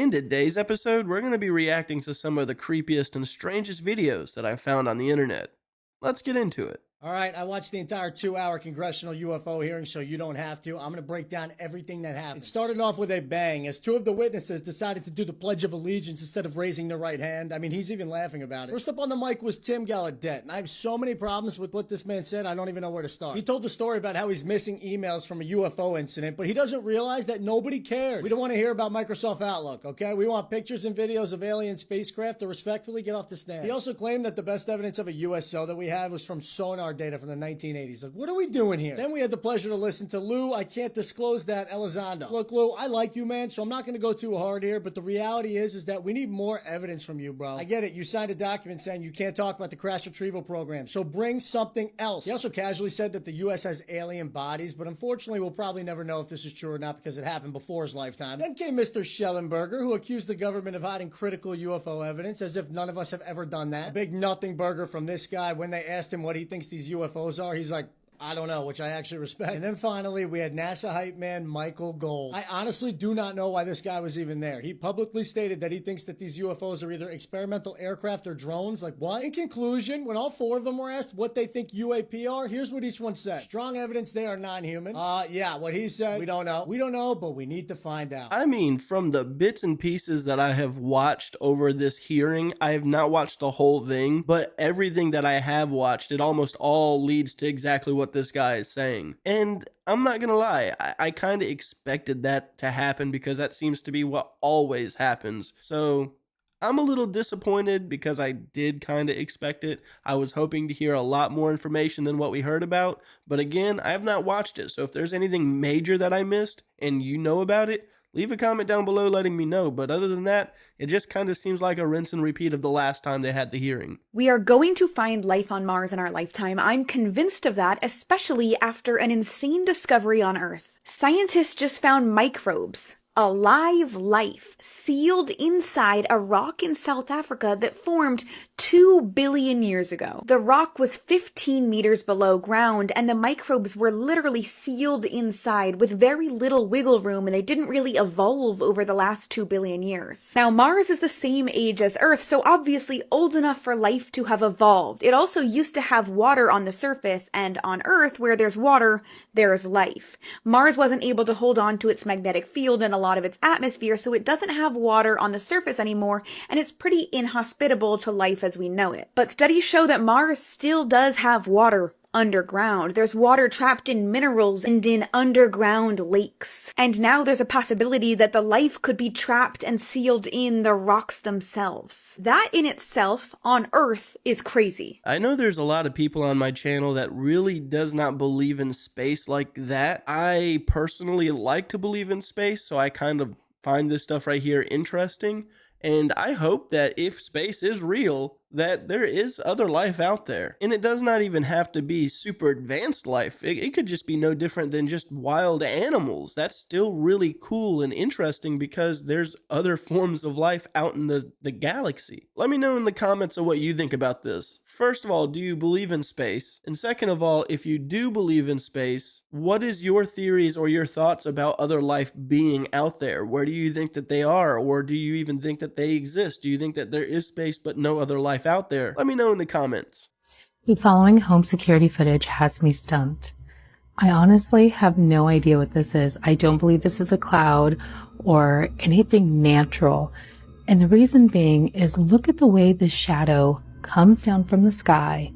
In today's episode, we're going to be reacting to some of the creepiest and strangest videos that I found on the internet. Let's get into it. All right, I watched the entire 2-hour congressional UFO hearing, so you don't have to. I'm going to break down everything that happened. It started off with a bang, as two of the witnesses decided to do the Pledge of Allegiance instead of raising their right hand. I mean, he's even laughing about it. First up on the mic was Tim Gallaudet, and I have so many problems with what this man said, I don't even know where to start. He told the story about how he's missing emails from a UFO incident, but he doesn't realize that nobody cares. We don't want to hear about Microsoft Outlook, okay? We want pictures and videos of alien spacecraft to respectfully get off the stand. He also claimed that the best evidence of a USO that we have was from sonar data from the 1980s. Like, what are we doing here? Then we had the pleasure to listen to Lou, I can't disclose that, Elizondo. Look, Lou, I like you, man, so I'm not going to go too hard here, but the reality is that we need more evidence from you, bro. I get it. You signed a document saying you can't talk about the crash retrieval program, so bring something else. He also casually said that the U.S. has alien bodies, but unfortunately, we'll probably never know if this is true or not because it happened before his lifetime. Then came Mr. Schellenberger, who accused the government of hiding critical UFO evidence, as if none of us have ever done that. A big nothing burger from this guy. When they asked him what he thinks these UFOs are, he's like, I don't know, which I actually respect. And then finally, we had NASA hype man Michael Gold. I honestly do not know why this guy was even there. He publicly stated that he thinks that these UFOs are either experimental aircraft or drones. Like, what? In conclusion, when all four of them were asked what they think UAP are, here's what each one said. Strong evidence they are non-human. Yeah, what he said, we don't know. We don't know, but we need to find out. I mean, from the bits and pieces that I have watched over this hearing, I have not watched the whole thing, but everything that I have watched, it almost all leads to exactly what this guy is saying. And I'm not gonna lie, I kind of expected that to happen because that seems to be what always happens. So I'm a little disappointed because I did kind of expect it. I was hoping to hear a lot more information than what we heard about, but again, I have not watched it. So if there's anything major that I missed and you know about it, leave a comment down below letting me know. But other than that, it just kind of seems like a rinse and repeat of the last time they had the hearing. We are going to find life on Mars in our lifetime. I'm convinced of that, especially after an insane discovery on Earth. Scientists just found microbes, alive life, sealed inside a rock in South Africa that formed 2 billion years ago. The rock was 15 meters below ground, and the microbes were literally sealed inside with very little wiggle room, and they didn't really evolve over the last 2 billion years. Now, Mars is the same age as Earth, so obviously old enough for life to have evolved. It also used to have water on the surface, and on Earth, where there's water, there's life. Mars wasn't able to hold on to its magnetic field and a lot of its atmosphere, so it doesn't have water on the surface anymore, and it's pretty inhospitable to life as we know it. But studies show that Mars still does have water underground. There's water trapped in minerals and in underground lakes. And now there's a possibility that the life could be trapped and sealed in the rocks themselves. That in itself, on Earth, is crazy. I know there's a lot of people on my channel that really does not believe in space like that. I personally like to believe in space, so I kind of find this stuff right here interesting. And I hope that if space is real, that there is other life out there. And it does not even have to be super advanced life. It could just be no different than just wild animals. That's still really cool and interesting because there's other forms of life out in the galaxy. Let me know in the comments of what you think about this. First of all, do you believe in space? And second of all, if you do believe in space, what is your theories or your thoughts about other life being out there? Where do you think that they are? Or do you even think that they exist? Do you think that there is space but no other life out there? Let me know in the comments. The following home security footage has me stumped. I honestly have no idea what this is. I don't believe this is a cloud or anything natural. And the reason being is look at the way the shadow comes down from the sky.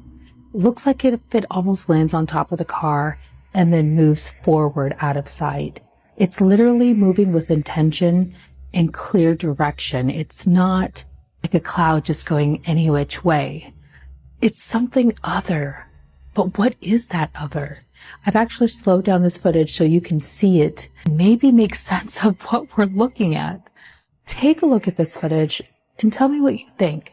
It looks like it almost lands on top of the car and then moves forward out of sight. It's literally moving with intention and clear direction. It's not like a cloud just going any which way. It's something other. But what is that other? I've actually slowed down this footage so you can see it and maybe make sense of what we're looking at. Take a look at this footage and tell me what you think.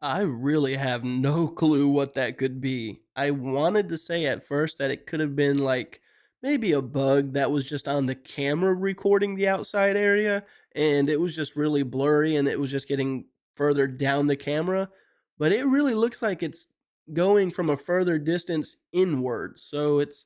I really have no clue what that could be. I wanted to say at first that it could have been like maybe a bug that was just on the camera recording the outside area and it was just really blurry and it was just getting further down the camera. But it really looks like it's going from a further distance inward. So it's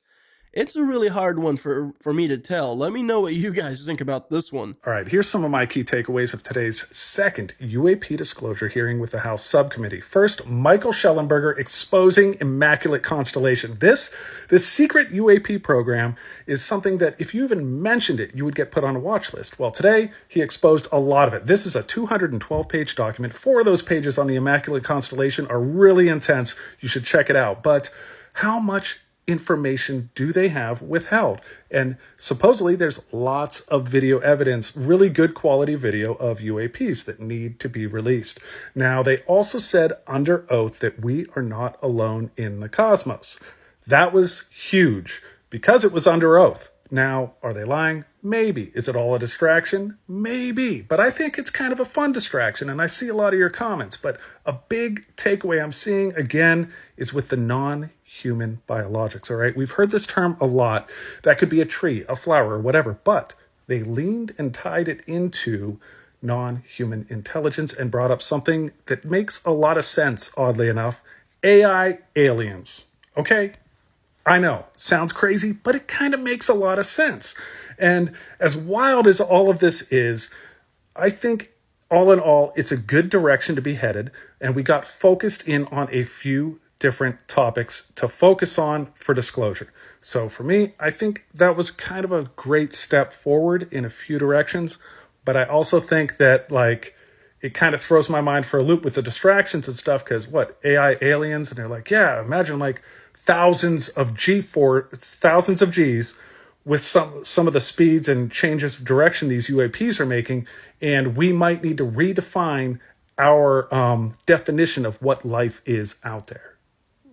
a really hard one for me to tell. Let me know what you guys think about this one. All right, here's some of my key takeaways of today's second UAP disclosure hearing with the House Subcommittee. First, Michael Schellenberger exposing Immaculate Constellation. This secret UAP program is something that if you even mentioned it, you would get put on a watch list. Well, today he exposed a lot of it. This is a 212-page document. 4 of those pages on the Immaculate Constellation are really intense. You should check it out. But how much information do they have withheld? And supposedly there's lots of video evidence, really good quality video of UAPs that need to be released. Now, they also said under oath that we are not alone in the cosmos. That was huge because it was under oath. Now, are they lying? Maybe. Is it all a distraction? Maybe. But I think it's kind of a fun distraction, and I see a lot of your comments. But a big takeaway I'm seeing, again, is with the non-human biologics, all right? We've heard this term a lot. That could be a tree, a flower, or whatever. But they leaned and tied it into non-human intelligence and brought up something that makes a lot of sense, oddly enough. AI aliens, okay? I know, sounds crazy, but it kind of makes a lot of sense. And as wild as all of this is, I think all in all, it's a good direction to be headed. And we got focused in on a few different topics to focus on for disclosure. So for me, I think that was kind of a great step forward in a few directions. But I also think that it kind of throws my mind for a loop with the distractions and stuff. Because what, AI aliens? And they're like, yeah, imagine thousands of Gs with some of the speeds and changes of direction these UAPs are making, and we might need to redefine our definition of what life is out there,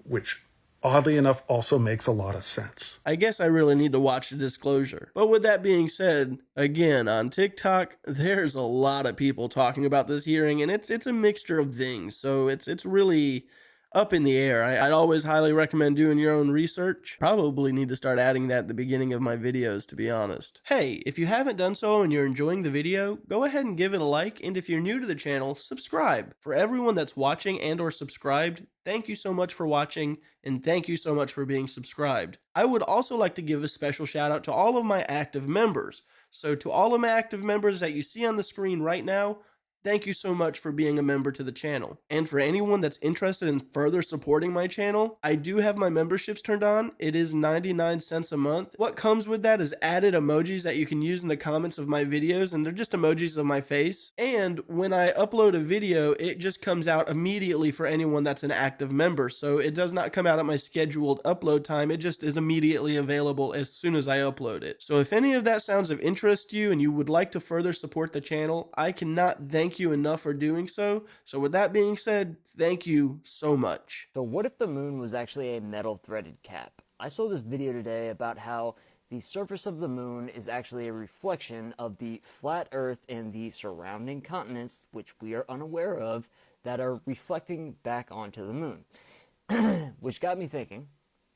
which oddly enough also makes a lot of sense. I guess I really need to watch the disclosure. But with that being said, again, on TikTok, there's a lot of people talking about this hearing, and it's a mixture of things. So it's really up in the air. I'd always highly recommend doing your own research. Probably need to start adding that at the beginning of my videos, to be honest. Hey, if you haven't done so and you're enjoying the video, go ahead and give it a like, and if you're new to the channel, subscribe. For everyone that's watching and or subscribed, thank you so much for watching, and thank you so much for being subscribed. I would also like to give a special shout out to all of my active members. So to all of my active members that you see on the screen right now, thank you so much for being a member to the channel. And for anyone that's interested in further supporting my channel, I do have my memberships turned on. It is 99 cents a month. What comes with that is added emojis that you can use in the comments of my videos, and they're just emojis of my face. And when I upload a video, it just comes out immediately for anyone that's an active member. So it does not come out at my scheduled upload time. It just is immediately available as soon as I upload it. So if any of that sounds of interest to you and you would like to further support the channel, I cannot thank you enough for doing so. So with that being said, thank you so much. So what if the moon was actually a metal threaded cap? I saw this video today about how the surface of the moon is actually a reflection of the flat Earth and the surrounding continents, which we are unaware of, that are reflecting back onto the moon. Which got me thinking,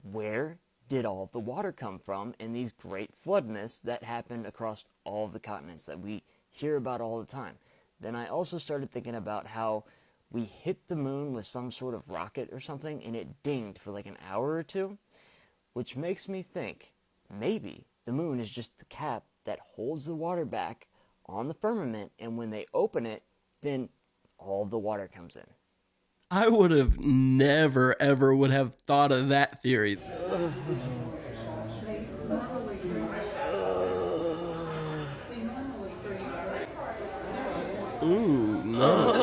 where did all of the water come from in these great flood myths that happened across all of the continents that we hear about all the time? Then I also started thinking about how we hit the moon with some sort of rocket or something and it dinged for like an hour or two, which makes me think maybe the moon is just the cap that holds the water back on the firmament, and when they open it, then all the water comes in. I would have never ever would have thought of that theory. Ooh, no.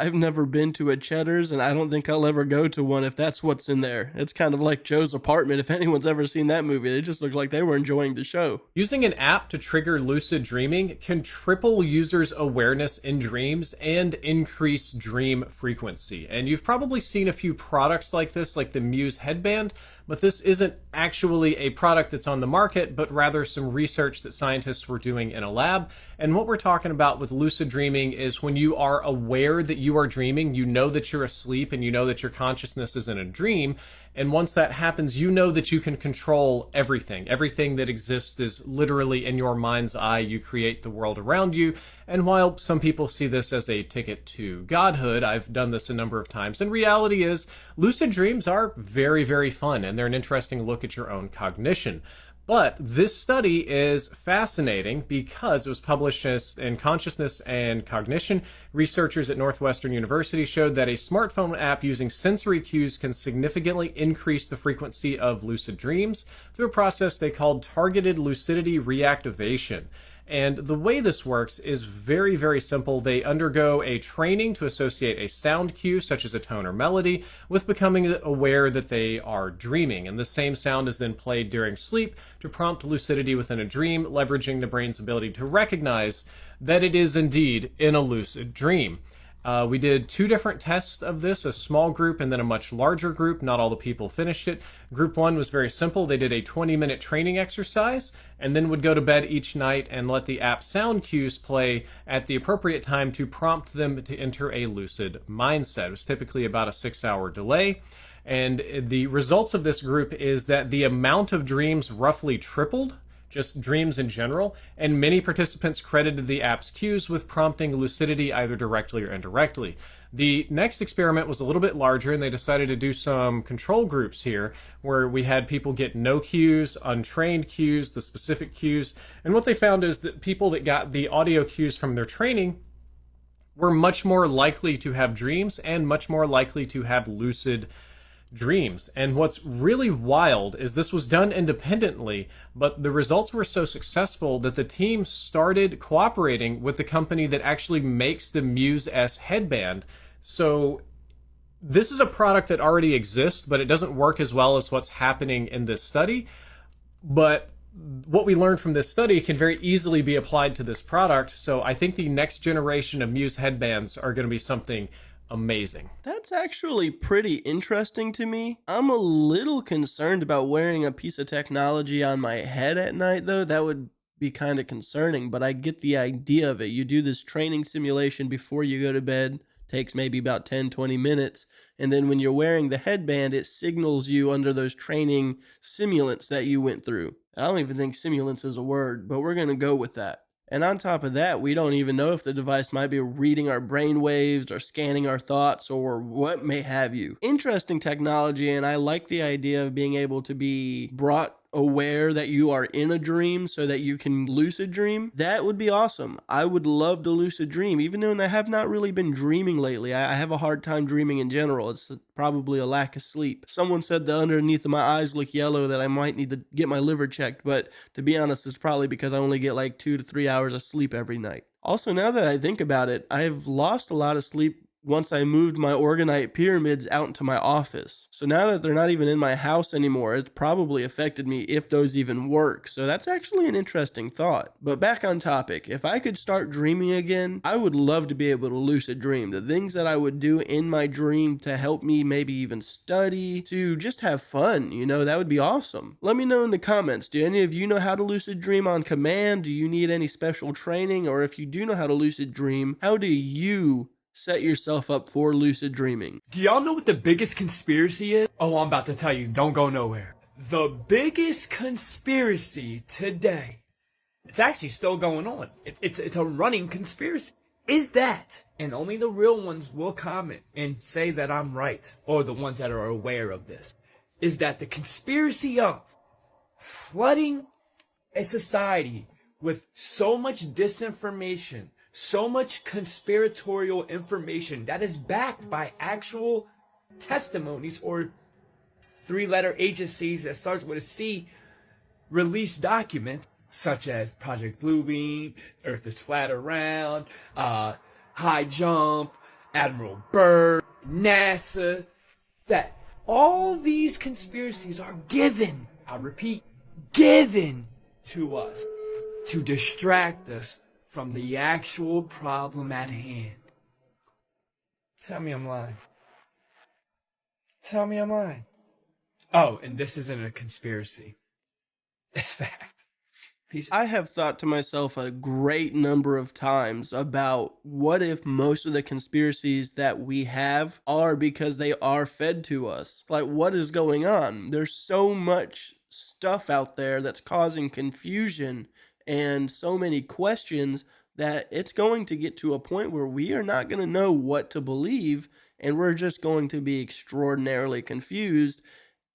I've never been to a Cheddar's, and I don't think I'll ever go to one if that's what's in there. It's kind of like Joe's Apartment. If anyone's ever seen that movie, they just look like they were enjoying the show. Using an app to trigger lucid dreaming can triple users' awareness in dreams and increase dream frequency. And you've probably seen a few products like this, like the Muse headband, but this isn't actually a product that's on the market, but rather some research that scientists were doing in a lab. And what we're talking about with lucid dreaming is when you are aware that you are dreaming, you know that you're asleep, and you know that your consciousness is in a dream. And once that happens, you know that you can control everything. Everything that exists is literally in your mind's eye. You create the world around you. And while some people see this as a ticket to godhood, I've done this a number of times. And reality is, lucid dreams are very, very fun, and they're an interesting look at your own cognition. But this study is fascinating because it was published in Consciousness and Cognition. Researchers at Northwestern University showed that a smartphone app using sensory cues can significantly increase the frequency of lucid dreams through a process they called targeted lucidity reactivation. And the way this works is very, very simple. They undergo a training to associate a sound cue, such as a tone or melody, with becoming aware that they are dreaming. And the same sound is then played during sleep to prompt lucidity within a dream, leveraging the brain's ability to recognize that it is indeed in a lucid dream. We did 2 different tests of this, a small group and then a much larger group. Not all the people finished it. Group 1 was very simple. They did a 20-minute training exercise and then would go to bed each night and let the app sound cues play at the appropriate time to prompt them to enter a lucid mindset. It was typically about a 6-hour delay. And the results of this group is that the amount of dreams roughly tripled, just dreams in general, and many participants credited the app's cues with prompting lucidity either directly or indirectly. The next experiment was a little bit larger, and they decided to do some control groups here where we had people get no cues, untrained cues, the specific cues, and what they found is that people that got the audio cues from their training were much more likely to have dreams and much more likely to have lucid dreams. And what's really wild is this was done independently, but the results were so successful that the team started cooperating with the company that actually makes the Muse S headband. So this is a product that already exists, but it doesn't work as well as what's happening in this study. But what we learned from this study can very easily be applied to this product. So I think the next generation of Muse headbands are going to be something amazing. That's actually pretty interesting to me. I'm a little concerned about wearing a piece of technology on my head at night, though. That would be kind of concerning, but I get the idea of it. You do this training simulation before you go to bed. Takes maybe about 10-20 minutes, and then when you're wearing the headband, it signals you under those training simulants that you went through. I don't even think simulants is a word, but we're going to go with that. And on top of that, we don't even know if the device might be reading our brain waves or scanning our thoughts or what may have you. Interesting technology, and I like the idea of being able to be brought aware that you are in a dream so that you can lucid dream. That would be awesome. I would love to lucid dream, even though I have not really been dreaming lately. I have a hard time dreaming in general. It's probably a lack of sleep. Someone said that underneath of my eyes look yellow, that I might need to get my liver checked, but to be honest, it's probably because I only get like 2 to 3 hours of sleep every night. Also, now that I think about it, I've lost a lot of sleep once I moved my orgonite pyramids out into my office. So now that they're not even in my house anymore, it's probably affected me if those even work. So that's actually an interesting thought. But back on topic, if I could start dreaming again, I would love to be able to lucid dream. The things that I would do in my dream to help me maybe even study, to just have fun, that would be awesome. Let me know in the comments, do any of you know how to lucid dream on command? Do you need any special training? Or if you do know how to lucid dream, how do you set yourself up for lucid dreaming? Do y'all know what the biggest conspiracy is? Oh, I'm about to tell you. Don't go nowhere. The biggest conspiracy today, it's actually still going on. It's a running conspiracy. Is that, and only the real ones will comment and say that I'm right, or the ones that are aware of this, is that the conspiracy of flooding a society with so much disinformation, so much conspiratorial information that is backed by actual testimonies or 3-letter agencies that starts with a C released documents such as Project Bluebeam, Earth is Flat Around, High Jump, Admiral Byrd, NASA, that all these conspiracies are given, I repeat, given to us to distract us from the actual problem at hand. Tell me I'm lying. Tell me I'm lying. Oh, and this isn't a conspiracy. It's fact. I have thought to myself a great number of times about what if most of the conspiracies that we have are because they are fed to us. Like, what is going on? There's so much stuff out there that's causing confusion and so many questions that it's going to get to a point where we are not going to know what to believe, and we're just going to be extraordinarily confused.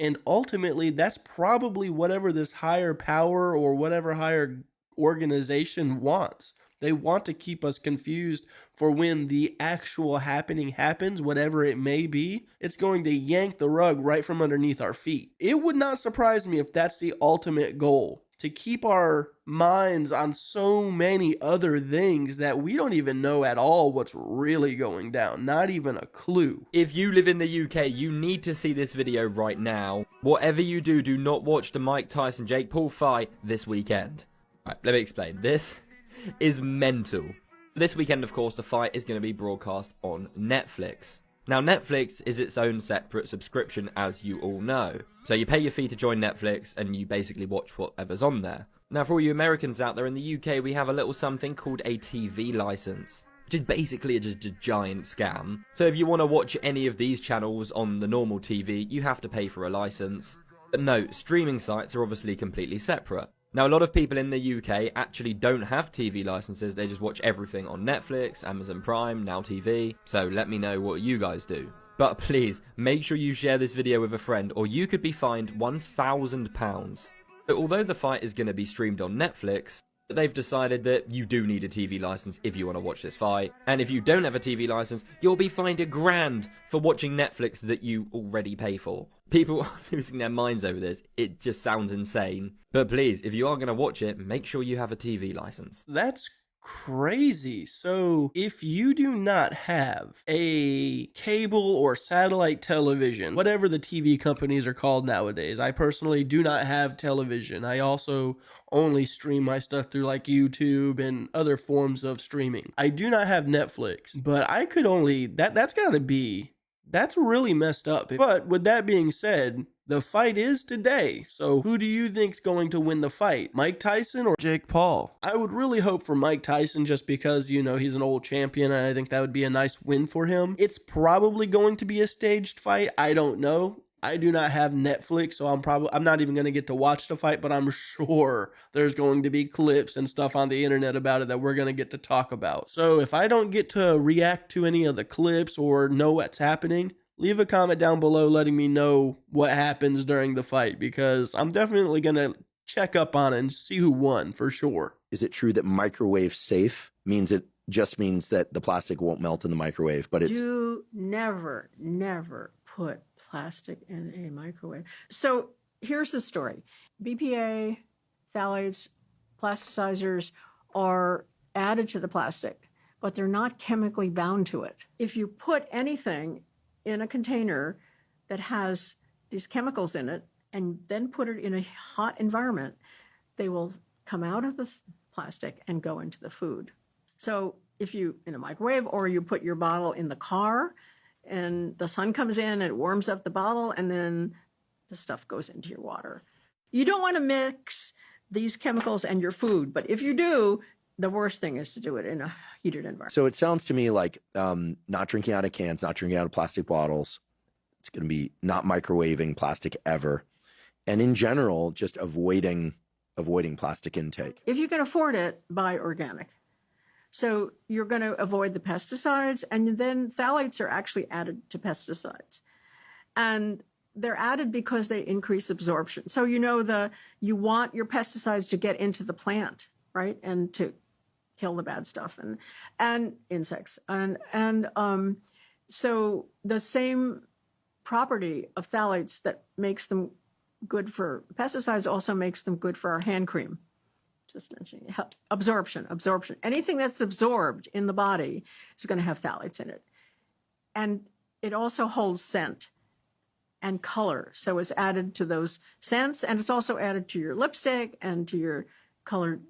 And ultimately, that's probably whatever this higher power or whatever higher organization wants. They want to keep us confused for when the actual happening happens, whatever it may be. It's going to yank the rug right from underneath our feet. It would not surprise me if that's the ultimate goal, to keep our minds on so many other things that we don't even know at all what's really going down. Not even a clue. If you live in the UK, you need to see this video right now. Whatever you do, do not watch the Mike Tyson Jake Paul fight this weekend. Right, let me explain. This is mental. This weekend, of course, the fight is going to be broadcast on Netflix. Now, Netflix is its own separate subscription, as you all know. So you pay your fee to join Netflix, and you basically watch whatever's on there. Now, for all you Americans out there, in the UK, we have a little something called a TV license, which is basically just a giant scam. So if you want to watch any of these channels on the normal TV, you have to pay for a license. But no, streaming sites are obviously completely separate. Now, a lot of people in the UK actually don't have TV licenses. They just watch everything on Netflix, Amazon Prime, Now TV. So let me know what you guys do. But please, make sure you share this video with a friend, or you could be fined £1,000. So although the fight is going to be streamed on Netflix, they've decided that you do need a TV license if you want to watch this fight. And if you don't have a TV license, you'll be fined £1,000 for watching Netflix that you already pay for. People are losing their minds over this. It just sounds insane. But please, if you are going to watch it, make sure you have a TV license. That's crazy. So if you do not have a cable or satellite television, whatever the TV companies are called nowadays, I personally do not have television. I also only stream my stuff through like YouTube and other forms of streaming. I do not have Netflix, but I could only, that's really messed up. But with that being said, the fight is today. So who do you think's going to win the fight? Mike Tyson or Jake Paul? I would really hope for Mike Tyson, just because, you know, he's an old champion, and I think that would be a nice win for him. It's probably going to be a staged fight. I don't know. I do not have Netflix, so I'm not even going to get to watch the fight, but I'm sure there's going to be clips and stuff on the internet about it that we're going to get to talk about. So if I don't get to react to any of the clips or know what's happening, leave a comment down below letting me know what happens during the fight, because I'm definitely going to check up on it and see who won for sure. Is it true that microwave safe means it just means that the plastic won't melt in the microwave, but it's... Do never put plastic in a microwave. So here's the story. BPA, phthalates, plasticizers are added to the plastic, but they're not chemically bound to it. If you put anything in a container that has these chemicals in it and then put it in a hot environment, they will come out of the plastic and go into the food. So if you, in a microwave, or you put your bottle in the car and the sun comes in, it warms up the bottle, and then the stuff goes into your water. You don't want to mix these chemicals and your food, but if you do, the worst thing is to do it in a heated environment. So it sounds to me like not drinking out of cans, not drinking out of plastic bottles. It's going to be not microwaving plastic ever. And in general, just avoiding plastic intake. If you can afford it, buy organic. So you're going to avoid the pesticides, and then phthalates are actually added to pesticides. And they're added because they increase absorption. So you want your pesticides to get into the plant, right? And to kill the bad stuff and insects. So the same property of phthalates that makes them good for pesticides also makes them good for our hand cream. Just mentioning absorption. Anything that's absorbed in the body is going to have phthalates in it. And it also holds scent and color. So it's added to those scents, and it's also added to your lipstick and to your colored,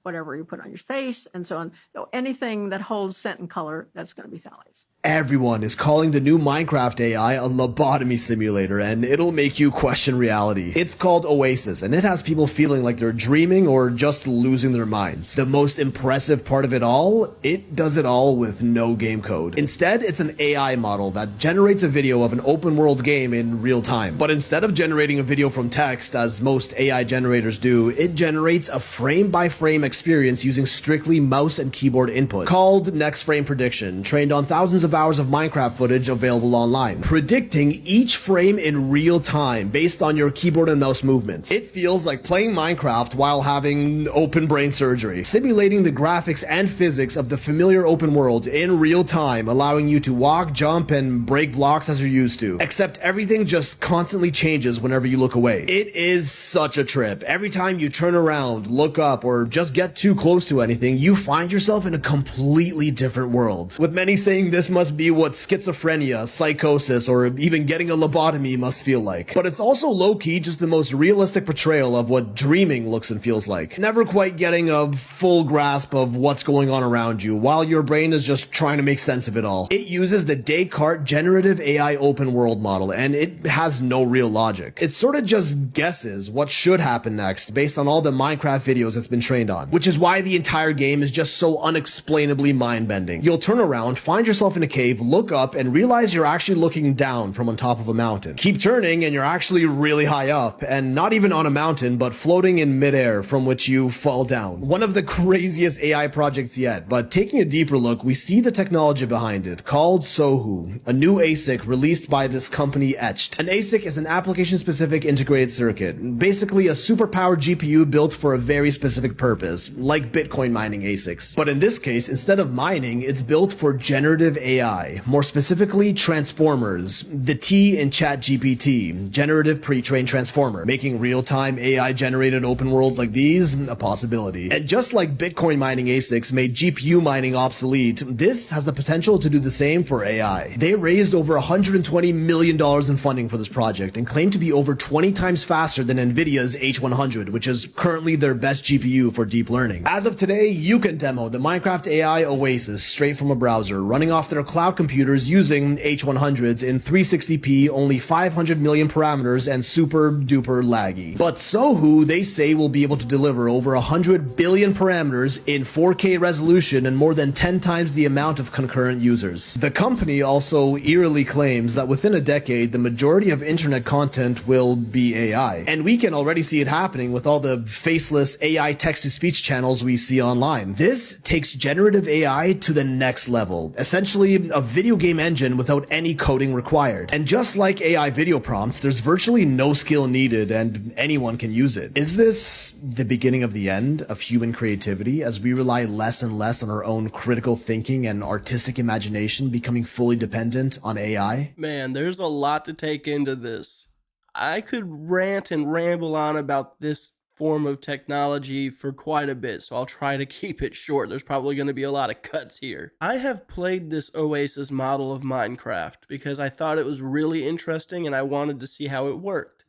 whatever you put on your face and so on. So anything that holds scent and color, that's going to be phthalates. Everyone is calling the new Minecraft AI a lobotomy simulator, and it'll make you question reality. It's called Oasis, and it has people feeling like they're dreaming or just losing their minds. The most impressive part of it all, it does it all with no game code. Instead, it's an AI model that generates a video of an open world game in real time. But instead of generating a video from text, as most AI generators do, it generates a frame-by-frame experience using strictly mouse and keyboard input, called Next Frame Prediction, trained on thousands of hours of Minecraft footage available online, predicting each frame in real time based on your keyboard and mouse movements. It feels like playing Minecraft while having open brain surgery, simulating the graphics and physics of the familiar open world in real time, allowing you to walk, jump, and break blocks as you're used to, except everything just constantly changes whenever you look away. It is such a trip. Every time you turn around, look up, or just get too close to anything, you find yourself in a completely different world, with many saying this must be what schizophrenia, psychosis, or even getting a lobotomy must feel like. But it's also low-key just the most realistic portrayal of what dreaming looks and feels like. Never quite getting a full grasp of what's going on around you, while your brain is just trying to make sense of it all. It uses the Descartes generative AI open world model, and it has no real logic. It sort of just guesses what should happen next based on all the Minecraft videos it's been trained on, which is why the entire game is just so unexplainably mind-bending. You'll turn around, find yourself in a cave, look up, and realize you're actually looking down from on top of a mountain. Keep turning, and you're actually really high up, and not even on a mountain, but floating in midair from which you fall down. One of the craziest AI projects yet, but taking a deeper look, we see the technology behind it, called Sohu, a new ASIC released by this company Etched. An ASIC is an application-specific integrated circuit, basically a superpowered GPU built for a very specific purpose, like Bitcoin mining ASICs. But in this case, instead of mining, it's built for generative AI, more specifically transformers, the T in ChatGPT, generative pre-trained transformer, making real-time AI-generated open worlds like these a possibility. And just like Bitcoin mining ASICs made GPU mining obsolete, this has the potential to do the same for AI. They raised over $120 million in funding for this project and claim to be over 20 times faster than NVIDIA's H100, which is currently their best GPU for deep learning. As of today, you can demo the Minecraft AI Oasis straight from a browser, running off their cloud computers using H100s in 360p, only 500 million parameters, and super duper laggy. But Sohu, they say, will be able to deliver over 100 billion parameters in 4K resolution and more than 10 times the amount of concurrent users. The company also eerily claims that within a decade, the majority of internet content will be AI. And we can already see it happening with all the faceless AI text-to-speech channels we see online. This takes generative AI to the next level, essentially a video game engine without any coding required. And just like AI video prompts, there's virtually no skill needed and anyone can use it. Is this the beginning of the end of human creativity as we rely less and less on our own critical thinking and artistic imagination, becoming fully dependent on AI? Man, there's a lot to take into this. I could rant and ramble on about this form of technology for quite a bit, so I'll try to keep it short. There's probably going to be a lot of cuts here. I have played this Oasis model of Minecraft because I thought it was really interesting and I wanted to see how it worked.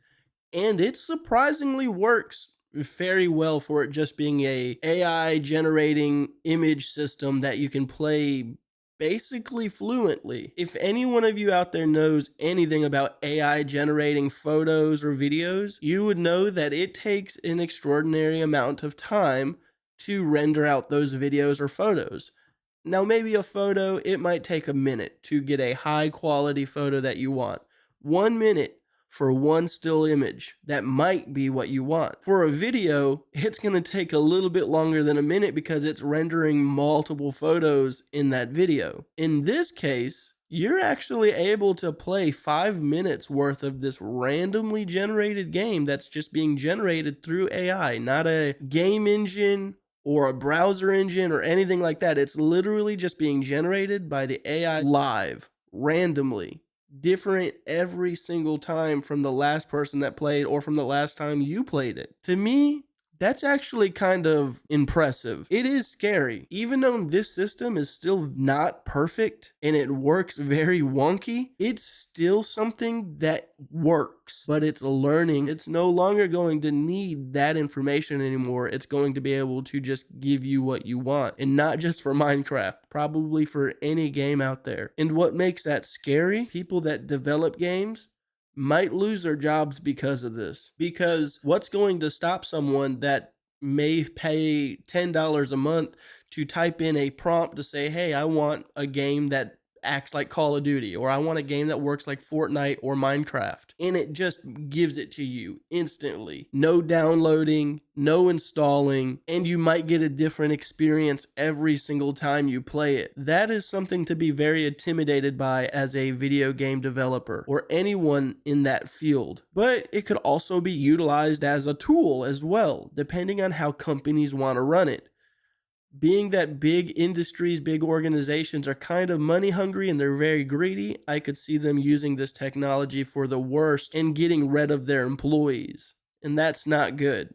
And it surprisingly works very well for it just being a AI generating image system that you can play basically fluently. If any one of you out there knows anything about AI generating photos or videos, you would know that it takes an extraordinary amount of time to render out those videos or photos. Now, maybe a photo, it might take a minute to get a high quality photo that you want. 1 minute for one still image. That might be what you want. For a video, it's going to take a little bit longer than a minute because it's rendering multiple photos in that video. In this case, you're actually able to play 5 minutes worth of this randomly generated game that's just being generated through AI, not a game engine or a browser engine or anything like that. It's literally just being generated by the AI live, randomly. Different every single time from the last person that played or from the last time you played it. To me, That's actually kind of impressive. It is scary. Even though this system is still not perfect and it works very wonky, it's still something that works, but it's learning. It's no longer going to need that information anymore. It's going to be able to just give you what you want, and not just for Minecraft, probably for any game out there. And what makes that scary, people that develop games might lose their jobs because of this. Because what's going to stop someone that may pay $10 a month to type in a prompt to say, hey, I want a game that acts like Call of Duty, or I want a game that works like Fortnite or Minecraft, and it just gives it to you instantly. No downloading, no installing, and you might get a different experience every single time you play it. That is something to be very intimidated by as a video game developer or anyone in that field. But it could also be utilized as a tool as well, depending on how companies want to run it. Being that big industries, big organizations are kind of money hungry and they're very greedy, I could see them using this technology for the worst and getting rid of their employees. And that's not good.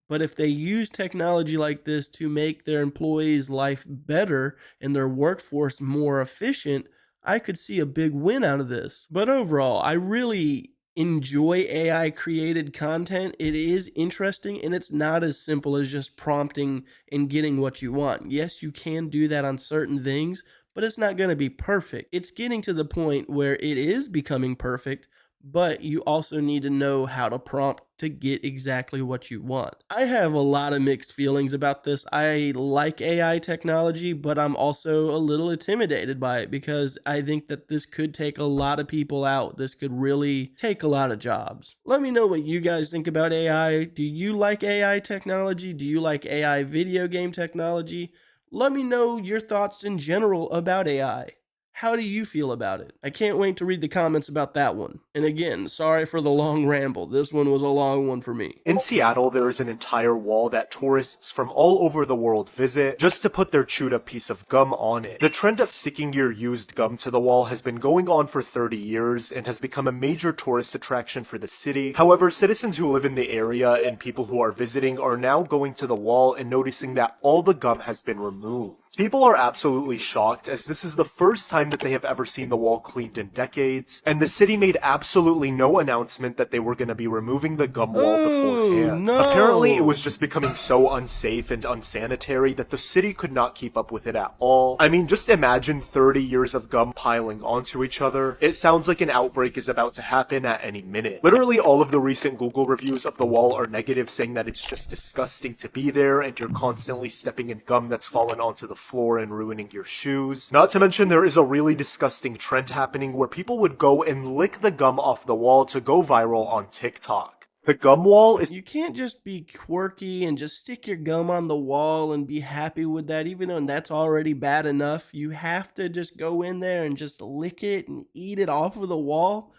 But if they use technology like this to make their employees' life better and their workforce more efficient, I could see a big win out of this. But overall, I really enjoy AI created content. It is interesting, and it's not as simple as just prompting and getting what you want. Yes, you can do that on certain things, but it's not going to be perfect. It's getting to the point where it is becoming perfect, but you also need to know how to prompt to get exactly what you want. I have a lot of mixed feelings about this. I like AI technology, but I'm also a little intimidated by it because I think that this could take a lot of people out. This could really take a lot of jobs. Let me know what you guys think about AI. Do you like AI technology? Do you like AI video game technology? Let me know your thoughts in general about AI. How do you feel about it? I can't wait to read the comments about that one. And again, sorry for the long ramble. This one was a long one for me. In Seattle, there is an entire wall that tourists from all over the world visit just to put their chewed up piece of gum on it. The trend of sticking your used gum to the wall has been going on for 30 years and has become a major tourist attraction for the city. However, citizens who live in the area and people who are visiting are now going to the wall and noticing that all the gum has been removed. People are absolutely shocked, as this is the first time that they have ever seen the wall cleaned in decades, and the city made absolutely no announcement that they were going to be removing the gum wall beforehand. No. Apparently, it was just becoming so unsafe and unsanitary that the city could not keep up with it at all. I mean, just imagine 30 years of gum piling onto each other. It sounds like an outbreak is about to happen at any minute. Literally, all of the recent Google reviews of the wall are negative, saying that it's just disgusting to be there, and you're constantly stepping in gum that's fallen onto the floor and ruining your shoes. Not to mention, there is a really disgusting trend happening where people would go and lick the gum off the wall to go viral on TikTok. The gum wall is— You can't just be quirky and just stick your gum on the wall and be happy with that, even though that's already bad enough. You have to just go in there and just lick it and eat it off of the wall.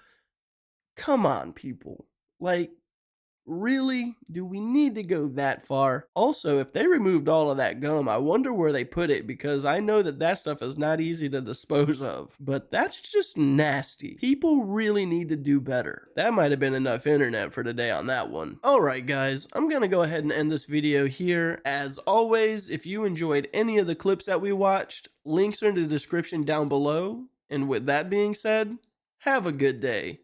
Come on, people. Like, really? Do we need to go that far? Also, if they removed all of that gum, I wonder where they put it, because I know that that stuff is not easy to dispose of. But that's just nasty. People really need to do better. That might have been enough internet for today on that one. Alright guys, I'm gonna go ahead and end this video here. As always, if you enjoyed any of the clips that we watched, links are in the description down below. And with that being said, have a good day.